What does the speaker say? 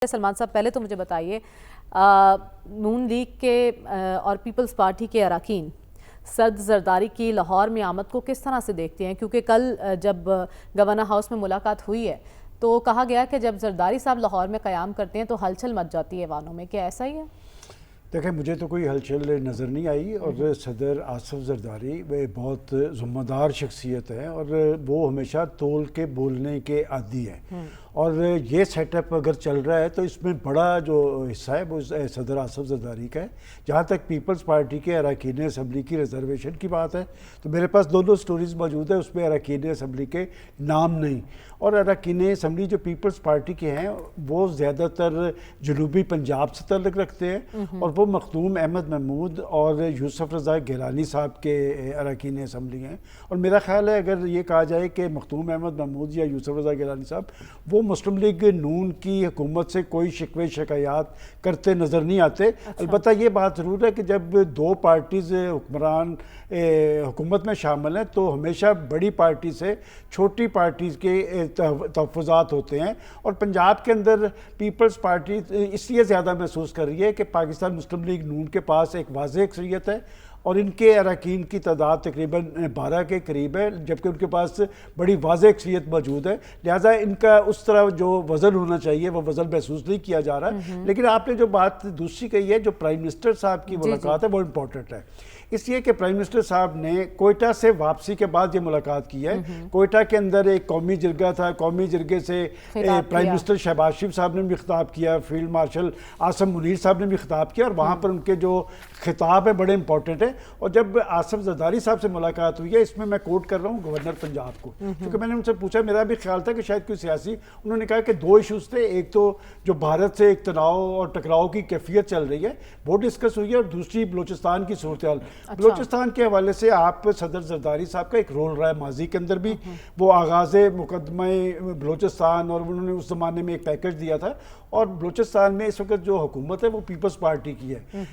سلمان صاحب پہلے تو مجھے بتائیے نون لیگ کے اور پیپلز پارٹی کے اراکین سرد زرداری کی لاہور میں آمد کو کس طرح سے دیکھتے ہیں؟ کیونکہ کل جب گورنر ہاؤس میں ملاقات ہوئی ہے تو کہا گیا کہ جب زرداری صاحب لاہور میں قیام کرتے ہیں تو ہلچل مچ جاتی ہے ایوانوں میں، کیا ایسا ہی ہے؟ دیکھیں مجھے تو کوئی ہلچل نظر نہیں آئی، اور صدر آصف زرداری وہ بہت ذمہ دار شخصیت ہے اور وہ ہمیشہ تول کے بولنے کے عادی ہیں، اور یہ سیٹ اپ اگر چل رہا ہے تو اس میں بڑا جو حصہ ہے وہ صدر آصف زرداری کا ہے۔ جہاں تک پیپلز پارٹی کے اراکین اسمبلی کی ریزرویشن کی بات ہے تو میرے پاس دونوں سٹوریز موجود ہیں، اس میں اراکین اسمبلی کے نام نہیں، اور اراکین اسمبلی جو پیپلز پارٹی کے ہیں وہ زیادہ تر جنوبی پنجاب سے تعلق رکھتے ہیں، اور وہ مخدوم احمد محمود اور یوسف رضا گیلانی صاحب کے اراکین اسمبلی ہیں۔ اور میرا خیال ہے اگر یہ کہا جائے کہ مخدوم احمد محمود یا یوسف رضا گیلانی صاحب وہ مسلم لیگ نون کی حکومت سے کوئی شکوے شکایات کرتے نظر نہیں آتے۔ البتہ یہ بات ضرور ہے کہ جب دو پارٹیز حکمران حکومت میں شامل ہیں تو ہمیشہ بڑی پارٹی سے چھوٹی پارٹیز کے تحفظات ہوتے ہیں، اور پنجاب کے اندر پیپلز پارٹی اس لیے زیادہ محسوس کر رہی ہے کہ پاکستان مسلم لیگ نون کے پاس ایک واضح اکثریت ہے اور ان کے اراکین کی تعداد تقریباً 12 کے قریب ہے، جبکہ ان کے پاس بڑی واضح اکثریت موجود ہے، لہٰذا ان کا اس طرح جو وزن ہونا چاہیے وہ وزن محسوس نہیں کیا جا رہا۔ لیکن آپ نے جو بات دوسری کہی ہے، جو پرائم منسٹر صاحب کی ملاقات ہے وہ امپورٹنٹ ہے، اس لیے کہ پرائم منسٹر صاحب نے کوئٹہ سے واپسی کے بعد یہ ملاقات کی ہے۔ کوئٹہ کے اندر ایک قومی جرگہ تھا، قومی جرگے سے پرائم منسٹر شہباز شریف صاحب نے بھی خطاب کیا، فیلڈ مارشل عاصم منیر صاحب نے بھی خطاب کیا، اور وہاں پر ان کے جو خطاب ہے بڑے امپورٹنٹ ہیں۔ اور جب آصف زرداری صاحب سے ملاقات ہوئی ہے، اس میں کوٹ کر رہا ہوں گورنر پنجاب کو، کیونکہ میں نے ان سے پوچھا، میرا بھی خیال تھا کہ شاید کوئی سیاسی، انہوں نے کہا کہ دو ایشوز تھے، ایک تو جو بھارت سے ایک تناؤ اور ٹکراؤ کی کیفیت چل رہی ہے وہ ڈسکس ہوئی ہے، اور دوسری بلوچستان کی صورتحال۔ بلوچستان کے حوالے سے آپ صدر زرداری صاحب کا ایک رول رہا ہے ماضی کے اندر بھی، وہ آغاز مقدمہ بلوچستان، اور انہوں نے اس زمانے میں ایک پیکج دیا تھا، اور بلوچستان میں اس وقت جو حکومت ہے وہ پیپلز پارٹی کی ہے۔